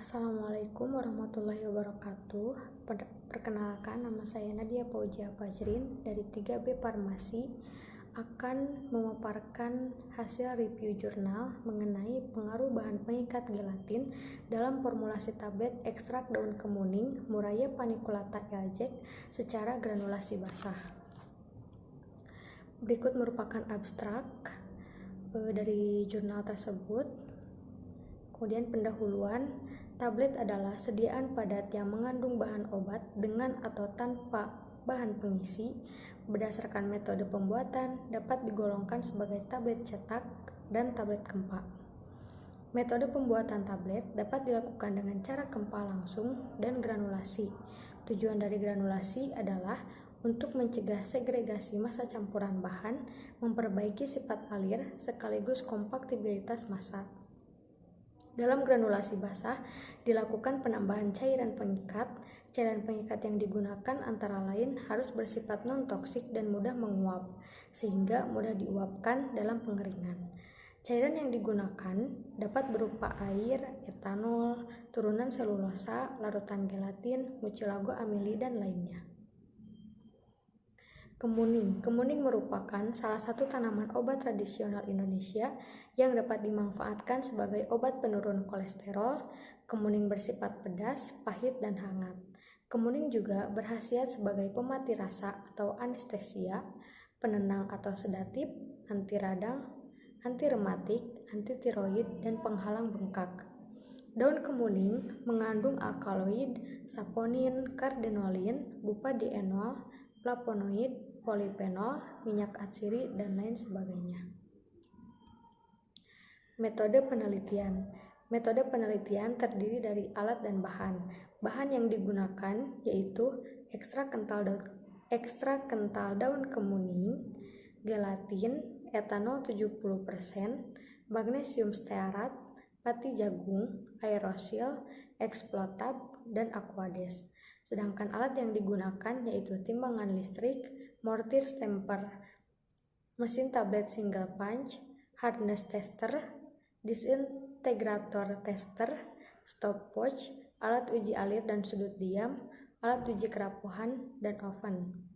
Assalamualaikum warahmatullahi wabarakatuh. Perkenalkan, nama saya Nadia Fauzia Fajrin dari 3B Farmasi akan memaparkan hasil review jurnal mengenai pengaruh bahan pengikat gelatin dalam formulasi tablet ekstrak daun kemuning Murraya paniculata LJ secara granulasi basah. Berikut merupakan abstrak dari jurnal tersebut. Kemudian pendahuluan, tablet adalah sediaan padat yang mengandung bahan obat dengan atau tanpa bahan pengisi. Berdasarkan metode pembuatan, dapat digolongkan sebagai tablet cetak dan tablet kempa. Metode pembuatan tablet dapat dilakukan dengan cara kempa langsung dan granulasi. Tujuan dari granulasi adalah untuk mencegah segregasi massa campuran bahan, memperbaiki sifat alir, sekaligus kompaktibilitas massa. Dalam granulasi basah, dilakukan penambahan cairan pengikat. Cairan pengikat yang digunakan antara lain harus bersifat non-toksik dan mudah menguap, sehingga mudah diuapkan dalam pengeringan. Cairan yang digunakan dapat berupa air, etanol, turunan selulosa, larutan gelatin, mucilago amili, dan lainnya. Kemuning merupakan salah satu tanaman obat tradisional Indonesia yang dapat dimanfaatkan sebagai obat penurun kolesterol. Kemuning bersifat pedas, pahit, dan hangat. Kemuning juga berkhasiat sebagai pemati rasa atau anestesia, penenang atau sedatif, anti radang, anti rematik, anti tiroid, dan penghalang bengkak. Daun kemuning mengandung alkaloid, saponin, kardenolin, bufadienol, flavonoid, polifenol, minyak atsiri, dan lain sebagainya. Metode penelitian terdiri dari alat dan bahan. Bahan yang digunakan yaitu ekstrak kental daun kemuning, gelatin, etanol 70%, magnesium stearat, pati jagung, aerosil, explotab, dan aquades. Sedangkan alat yang digunakan yaitu timbangan listrik, mortir stamper, mesin tablet single punch, hardness tester, disintegrator tester, stopwatch, alat uji alir dan sudut diam, alat uji kerapuhan, dan oven.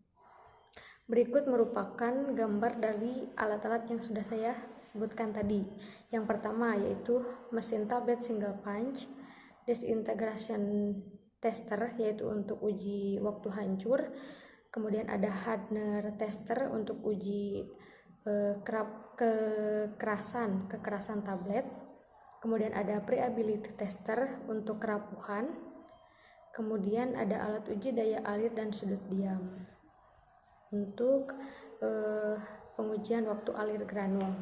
Berikut merupakan gambar dari alat-alat yang sudah saya sebutkan tadi. Yang pertama yaitu mesin tablet single punch, disintegration tester yaitu untuk uji waktu hancur. Kemudian ada hardness tester untuk uji kekerasan tablet. Kemudian ada pre-ability tester untuk kerapuhan. Kemudian ada alat uji daya alir dan sudut diam untuk pengujian waktu alir granul.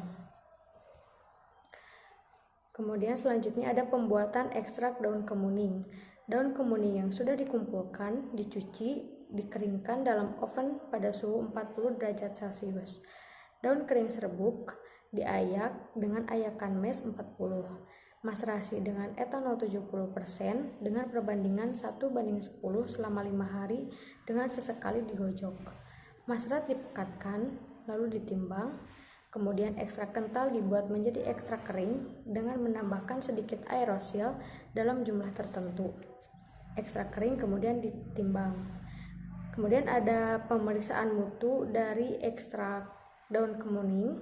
Kemudian selanjutnya ada pembuatan ekstrak daun kemuning. Daun kemuning yang sudah dikumpulkan, dicuci, dikeringkan dalam oven pada suhu 40 derajat Celcius. Daun kering serbuk diayak dengan ayakan mes 40. Maserasi dengan etanol 70% dengan perbandingan 1:10 selama 5 hari dengan sesekali digojok. Maserat dipekatkan lalu ditimbang. Kemudian ekstrak kental dibuat menjadi ekstrak kering dengan menambahkan sedikit aerosil dalam jumlah tertentu. Ekstrak kering kemudian ditimbang. Kemudian ada pemeriksaan mutu dari ekstrak daun kemuning,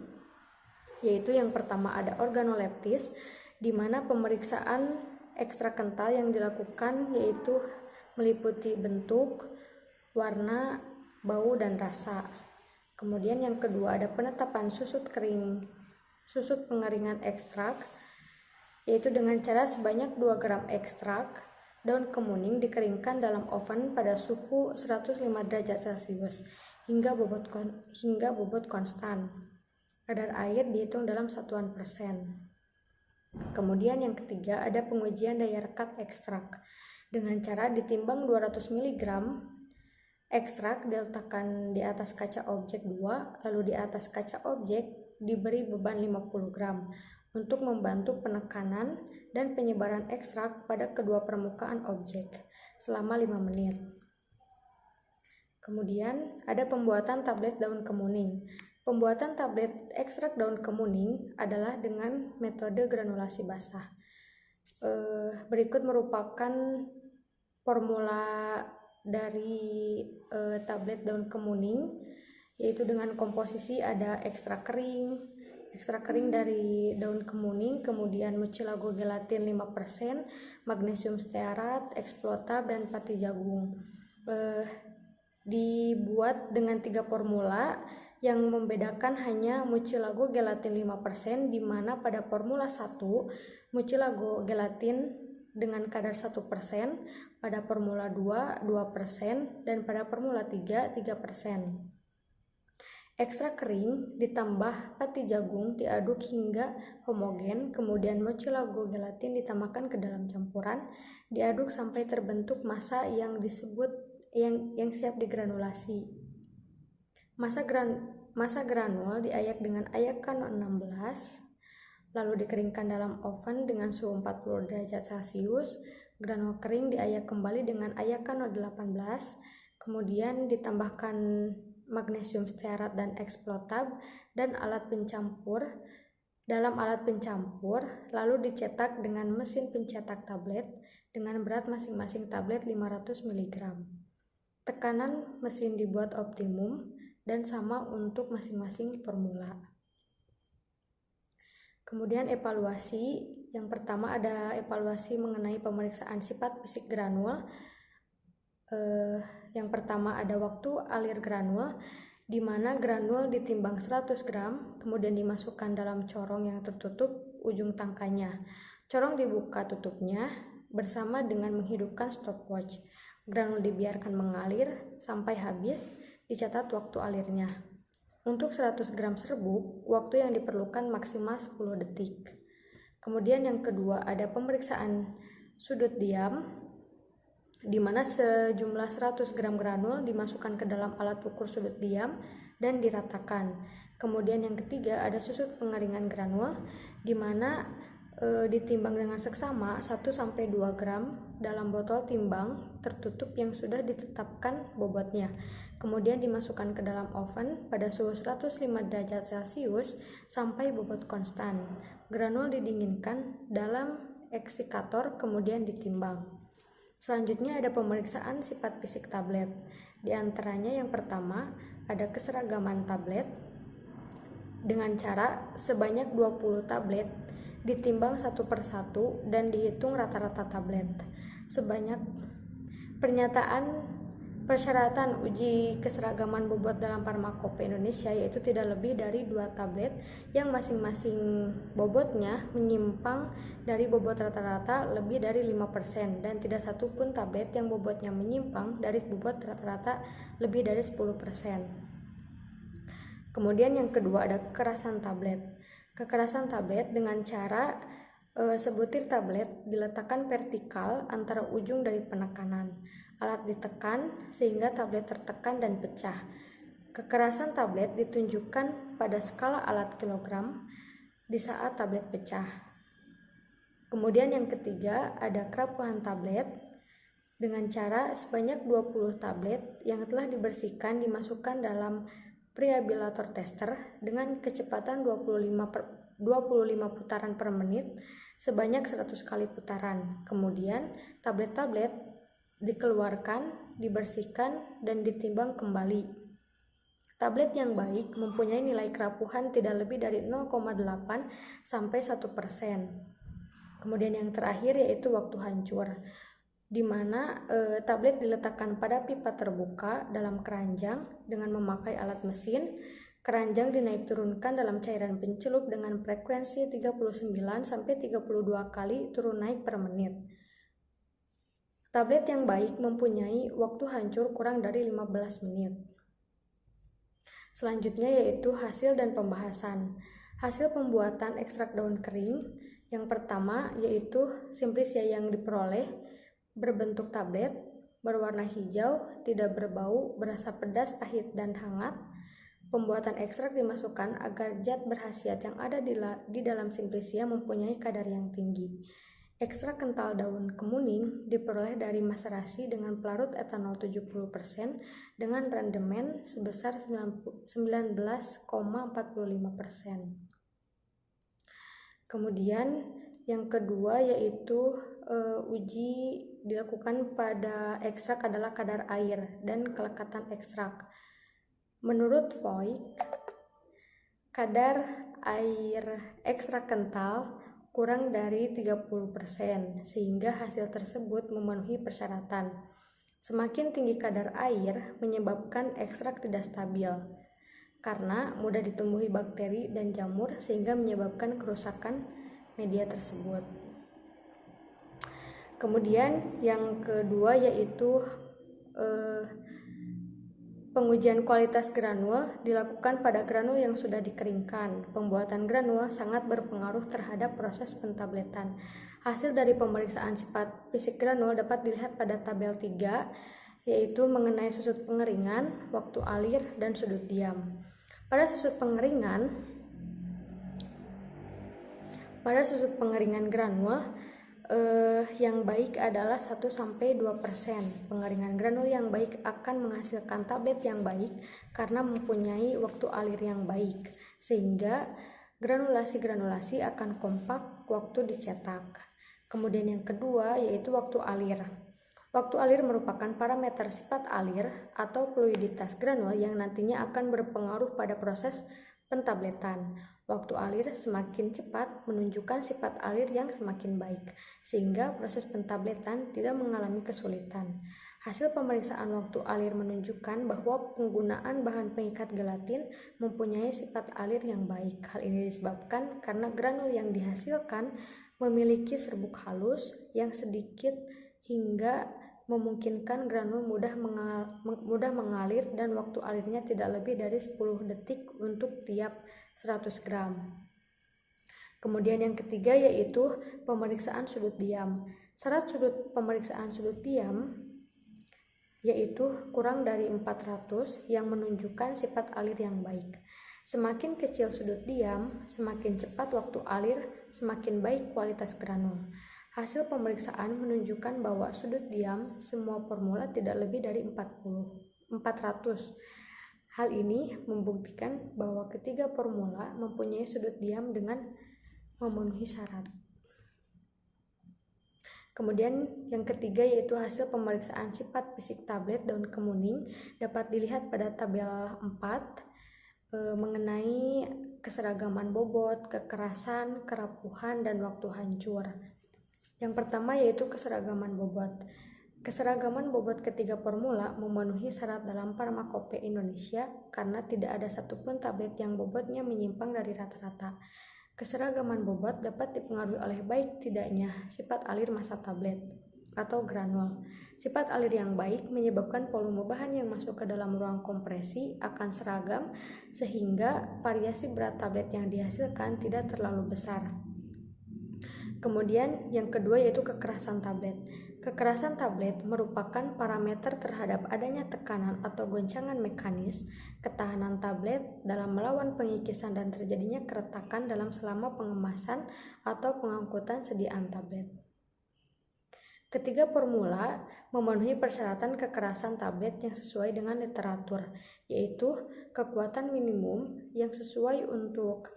yaitu yang pertama ada organoleptis, di mana pemeriksaan ekstrak kental yang dilakukan yaitu meliputi bentuk, warna, bau, dan rasa. Kemudian yang kedua ada penetapan susut pengeringan ekstrak, yaitu dengan cara sebanyak 2 gram ekstrak daun kemuning dikeringkan dalam oven pada suhu 105 derajat Celcius hingga bobot konstan. Kadar air dihitung dalam satuan persen. Kemudian yang ketiga ada pengujian daya rekat ekstrak dengan cara ditimbang 200 mg ekstrak diletakkan di atas kaca objek 2, lalu di atas kaca objek diberi beban 50 gram untuk membantu penekanan dan penyebaran ekstrak pada kedua permukaan objek selama 5 menit. Kemudian ada pembuatan tablet daun kemuning. Pembuatan tablet ekstrak daun kemuning adalah dengan metode granulasi basah. Berikut merupakan formula dari tablet daun kemuning, yaitu dengan komposisi ada ekstrak kering dari daun kemuning, kemudian mucilago gelatin 5%, magnesium stearat, explotab, dan pati jagung. Dibuat dengan 3 formula yang membedakan hanya mucilago gelatin 5%, di mana pada formula 1 mucilago gelatin dengan kadar 1%, pada formula 2 2%, dan pada formula 3 3%. Ekstrak kering ditambah pati jagung diaduk hingga homogen, kemudian mucilago gelatin ditambahkan ke dalam campuran, diaduk sampai terbentuk massa yang disebut yang siap digranulasi. Massa granul diayak dengan ayak K16, lalu dikeringkan dalam oven dengan suhu 40 derajat Celcius. Granul kering diayak kembali dengan ayak K18, kemudian ditambahkan magnesium stearat dan explotab dan dalam alat pencampur, lalu dicetak dengan mesin pencetak tablet dengan berat masing-masing tablet 500 mg. Tekanan mesin dibuat optimum dan sama untuk masing-masing formula. Kemudian evaluasi, yang pertama ada evaluasi mengenai pemeriksaan sifat fisik granul. Yang pertama ada waktu alir granul, di mana granul ditimbang 100 gram, kemudian dimasukkan dalam corong yang tertutup ujung tangkanya. Corong dibuka tutupnya bersama dengan menghidupkan stopwatch. Granul dibiarkan mengalir sampai habis, dicatat waktu alirnya. Untuk 100 gram serbuk, waktu yang diperlukan maksimal 10 detik. Kemudian yang kedua ada pemeriksaan sudut diam, di mana sejumlah 100 gram granul dimasukkan ke dalam alat ukur sudut diam dan diratakan. Kemudian yang ketiga ada susut pengeringan granul, di mana ditimbang dengan seksama 1-2 gram dalam botol timbang tertutup yang sudah ditetapkan bobotnya. Kemudian dimasukkan ke dalam oven pada suhu 105 derajat Celcius sampai bobot konstan. Granul didinginkan dalam eksikator kemudian ditimbang. Selanjutnya ada pemeriksaan sifat fisik tablet. Di antaranya yang pertama ada keseragaman tablet dengan cara sebanyak 20 tablet ditimbang satu per satu dan dihitung rata-rata tablet. Sebanyak persyaratan uji keseragaman bobot dalam Farmakope Indonesia yaitu tidak lebih dari 2 tablet yang masing-masing bobotnya menyimpang dari bobot rata-rata lebih dari 5% dan tidak satu pun tablet yang bobotnya menyimpang dari bobot rata-rata lebih dari 10%. Kemudian yang kedua ada kekerasan tablet. Kekerasan tablet dengan cara sebutir tablet diletakkan vertikal antara ujung dari penekanan. Alat ditekan sehingga tablet tertekan dan pecah. Kekerasan tablet ditunjukkan pada skala alat kilogram di saat tablet pecah. Kemudian yang ketiga ada kerapuhan tablet dengan cara sebanyak 20 tablet yang telah dibersihkan dimasukkan dalam preabilator tester dengan kecepatan 25 putaran per menit sebanyak 100 kali putaran. Kemudian tablet-tablet dikeluarkan, dibersihkan, dan ditimbang kembali. Tablet yang baik mempunyai nilai kerapuhan tidak lebih dari 0,8 sampai 1%. Kemudian yang terakhir yaitu waktu hancur, di mana tablet diletakkan pada pipa terbuka dalam keranjang dengan memakai alat mesin. Keranjang dinaik turunkan dalam cairan pencelup dengan frekuensi 39 sampai 32 kali turun naik per menit. Tablet yang baik mempunyai waktu hancur kurang dari 15 menit. Selanjutnya yaitu hasil dan pembahasan. Hasil pembuatan ekstrak daun kering yang pertama yaitu simplisia yang diperoleh berbentuk tablet, berwarna hijau, tidak berbau, berasa pedas, pahit, dan hangat. Pembuatan ekstrak dimasukkan agar zat berkhasiat yang ada di dalam simplisia mempunyai kadar yang tinggi. Ekstrak kental daun kemuning diperoleh dari maserasi dengan pelarut etanol 70% dengan rendemen sebesar 19,45%. Kemudian yang kedua yaitu uji dilakukan pada ekstrak adalah kadar air dan kelekatan ekstrak. Menurut Voigt, kadar air ekstrak kental kurang dari 30% sehingga hasil tersebut memenuhi persyaratan. Semakin tinggi kadar air menyebabkan ekstrak tidak stabil karena mudah ditumbuhi bakteri dan jamur sehingga menyebabkan kerusakan media tersebut. Kemudian yang kedua yaitu pengujian kualitas granul dilakukan pada granul yang sudah dikeringkan. Pembuatan granul sangat berpengaruh terhadap proses pentabletan. Hasil dari pemeriksaan sifat fisik granul dapat dilihat pada tabel 3, yaitu mengenai sudut pengeringan, waktu alir, dan sudut diam. Pada sudut pengeringan granul, yang baik adalah 1-2%. Pengeringan granul yang baik akan menghasilkan tablet yang baik karena mempunyai waktu alir yang baik, sehingga granulasi akan kompak waktu dicetak. Kemudian yang kedua yaitu waktu alir. Waktu alir merupakan parameter sifat alir atau fluiditas granul yang nantinya akan berpengaruh pada proses pentabletan. Waktu alir semakin cepat menunjukkan sifat alir yang semakin baik, sehingga proses pentabletan tidak mengalami kesulitan. Hasil pemeriksaan waktu alir menunjukkan bahwa penggunaan bahan pengikat gelatin mempunyai sifat alir yang baik. Hal ini disebabkan karena granul yang dihasilkan memiliki serbuk halus yang sedikit hingga memungkinkan granul mudah mengalir dan waktu alirnya tidak lebih dari 10 detik untuk tiap 100 gram. Kemudian yang ketiga yaitu pemeriksaan sudut diam. Syarat pemeriksaan sudut diam yaitu kurang dari 400 yang menunjukkan sifat alir yang baik. Semakin kecil sudut diam, semakin cepat waktu alir, semakin baik kualitas granul. Hasil pemeriksaan menunjukkan bahwa sudut diam semua formula tidak lebih dari 400. Hal ini membuktikan bahwa ketiga formula mempunyai sudut diam dengan memenuhi syarat. Kemudian yang ketiga yaitu hasil pemeriksaan sifat fisik tablet daun kemuning dapat dilihat pada tabel 4 mengenai keseragaman bobot, kekerasan, kerapuhan, dan waktu hancur. Yang pertama yaitu keseragaman bobot. Keseragaman bobot ketiga formula memenuhi syarat dalam Farmakope Indonesia karena tidak ada satupun tablet yang bobotnya menyimpang dari rata-rata. Keseragaman bobot dapat dipengaruhi oleh baik tidaknya sifat alir massa tablet atau granul. Sifat alir yang baik menyebabkan volume bahan yang masuk ke dalam ruang kompresi akan seragam sehingga variasi berat tablet yang dihasilkan tidak terlalu besar. Kemudian yang kedua yaitu kekerasan tablet. Kekerasan tablet merupakan parameter terhadap adanya tekanan atau goncangan mekanis, ketahanan tablet dalam melawan pengikisan dan terjadinya keretakan dalam selama pengemasan atau pengangkutan sediaan tablet. Ketiga formula memenuhi persyaratan kekerasan tablet yang sesuai dengan literatur, yaitu kekuatan minimum yang sesuai untuk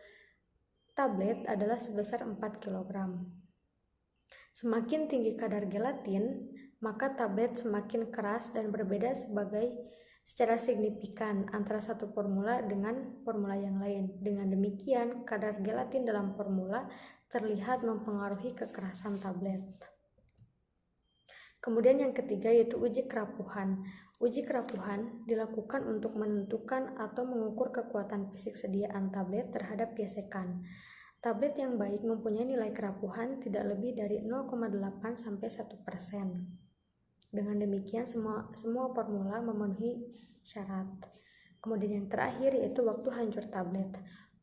tablet adalah sebesar 4 kg. Semakin tinggi kadar gelatin, maka tablet semakin keras dan berbeda secara signifikan antara satu formula dengan formula yang lain. Dengan demikian, kadar gelatin dalam formula terlihat mempengaruhi kekerasan tablet. Kemudian yang ketiga yaitu uji kerapuhan. Uji kerapuhan dilakukan untuk menentukan atau mengukur kekuatan fisik sediaan tablet terhadap gesekan. Tablet yang baik mempunyai nilai kerapuhan tidak lebih dari 0,8-1%. Dengan demikian semua formula memenuhi syarat. Kemudian yang terakhir yaitu waktu hancur tablet.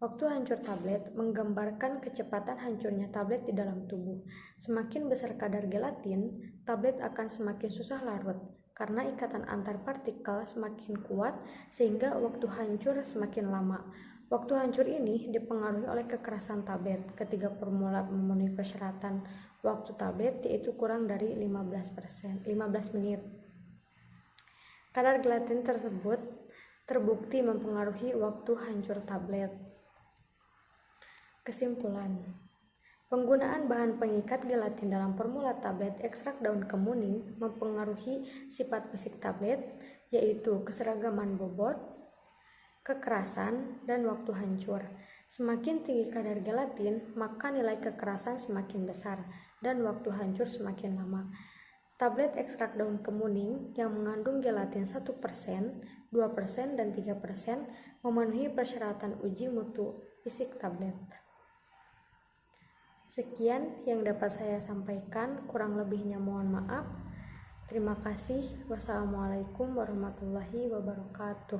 Waktu hancur tablet menggambarkan kecepatan hancurnya tablet di dalam tubuh. Semakin besar kadar gelatin, tablet akan semakin susah larut karena ikatan antar partikel semakin kuat sehingga waktu hancur semakin lama. Waktu hancur ini dipengaruhi oleh kekerasan tablet. Ketiga formula memenuhi persyaratan waktu tablet yaitu kurang dari 15 menit. Kadar gelatin tersebut terbukti mempengaruhi waktu hancur tablet. Kesimpulan, Penggunaan bahan pengikat gelatin dalam formula tablet ekstrak daun kemuning mempengaruhi sifat fisik tablet, yaitu keseragaman bobot, kekerasan, dan waktu hancur. Semakin tinggi kadar gelatin, maka nilai kekerasan semakin besar dan waktu hancur semakin lama. Tablet ekstrak daun kemuning yang mengandung gelatin 1%, 2%, dan 3% memenuhi persyaratan uji mutu fisik tablet. Sekian yang dapat saya sampaikan, kurang lebihnya mohon maaf. Terima kasih. Wassalamualaikum warahmatullahi wabarakatuh.